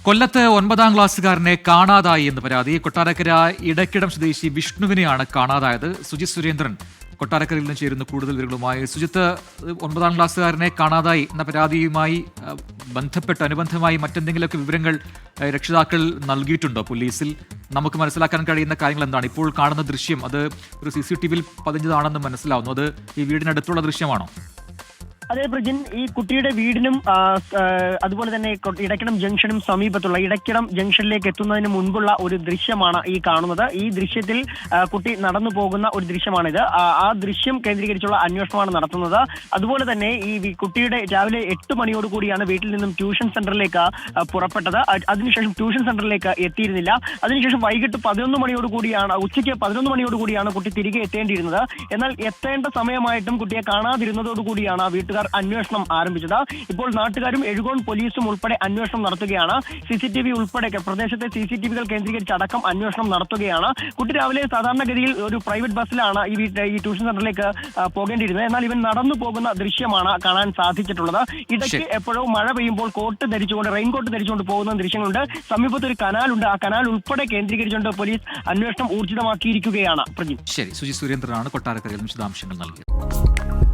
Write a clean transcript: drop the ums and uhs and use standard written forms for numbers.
കൊല്ലത്ത് 9ാം ക്ലാസ്സുകാരനെ കാണാതായി എന്ന് പരാതി. കൊട്ടാരക്കര ഇടക്കിടം സ്വദേശി വിഷ്ണുവിനെയാണ് കാണാതായത്. സുജിത് സുരേന്ദ്രൻ കൊട്ടാരക്കരയിൽ നിന്ന് ചേരുന്ന കൂടുതൽ വിവരങ്ങളുമായി. സുജിത്ത്, 9ാം ക്ലാസ്സുകാരനെ കാണാതായി എന്ന പരാതിയുമായി ബന്ധപ്പെട്ട് അനുബന്ധമായി മറ്റെന്തെങ്കിലുമൊക്കെ വിവരങ്ങൾ രക്ഷിതാക്കൾ നൽകിയിട്ടുണ്ടോ പോലീസിൽ? നമുക്ക് മനസ്സിലാക്കാൻ കഴിയുന്ന കാര്യങ്ങൾ എന്താണ്? ഇപ്പോൾ കാണുന്ന ദൃശ്യം അത് ഒരു CCTV-യിൽ പതിഞ്ഞതാണെന്ന് മനസ്സിലാവുന്നു. അത് ഈ വീടിനടുത്തുള്ള ദൃശ്യമാണോ? അതെ പ്രജിൻ, ഈ കുട്ടിയുടെ വീടിനും അതുപോലെ തന്നെ ഇടക്കിടം ജംഗ്ഷനും സമീപത്തുള്ള ഇടക്കിടം ജംഗ്ഷനിലേക്ക് എത്തുന്നതിന് മുൻപുള്ള ഒരു ദൃശ്യമാണ് ഈ കാണുന്നത്. ഈ ദൃശ്യത്തിൽ കുട്ടി നടന്നു പോകുന്ന ഒരു ദൃശ്യമാണിത്. ആ ദൃശ്യം കേന്ദ്രീകരിച്ചുള്ള അന്വേഷണമാണ് നടത്തുന്നത്. അതുപോലെ തന്നെ ഈ കുട്ടിയുടെ രാവിലെ 8 മണിയോടുകൂടിയാണ് വീട്ടിൽ നിന്നും ട്യൂഷൻ സെന്ററിലേക്ക് പുറപ്പെട്ടത്. അതിനുശേഷം ട്യൂഷൻ സെന്ററിലേക്ക് എത്തിയിരുന്നില്ല. അതിനുശേഷം വൈകിട്ട് 11 മണിയോടുകൂടിയാണ് ഉച്ചയ്ക്ക് 11 മണിയോടുകൂടിയാണ് കുട്ടി തിരികെ എത്തേണ്ടിയിരുന്നത്. എന്നാൽ എത്തേണ്ട സമയമായിട്ടും കുട്ടിയെ കാണാതിരുന്നതോടുകൂടിയാണ് വീട്ടുകാർ അന്വേഷണം ആരംഭിച്ചത്. ഇപ്പോൾ നാട്ടുകാരും എഴുകോൺ പോലീസും ഉൾപ്പെടെ അന്വേഷണം നടത്തുകയാണ്. CCTV ഉൾപ്പെടെ പ്രദേശത്തെ CCTV-കൾ കേന്ദ്രീകരിച്ച് അടക്കം അന്വേഷണം നടത്തുകയാണ്. കുട്ടി രാവിലെ സാധാരണഗതിയിൽ ഒരു പ്രൈവറ്റ് ബസ്സിലാണ് ഈ ട്യൂഷൻ സെന്ററിലേക്ക് പോകേണ്ടിയിരുന്നത്. എന്നാൽ ഇവൻ നടന്നു പോകുന്ന ദൃശ്യമാണ് കാണാൻ സാധിച്ചിട്ടുള്ളത്. ഇടയ്ക്ക് എപ്പോഴോ മഴ പെയ്യുമ്പോൾ റെയിൻകോട്ട് ധരിച്ചുകൊണ്ട് പോകുന്ന ദൃശ്യങ്ങളുണ്ട്. സമീപത്ത് ഒരു കനാലുണ്ട്. ആ കനാൽ ഉൾപ്പെടെ കേന്ദ്രീകരിച്ചുകൊണ്ട് പോലീസ് അന്വേഷണം ഊർജിതമാക്കിയിരിക്കുകയാണ്. ശരി, സുജിത് സുരേന്ദ്രനാണ് കൊട്ടാരക്കരയിൽ വിശദാംശങ്ങൾ നൽകിയത്.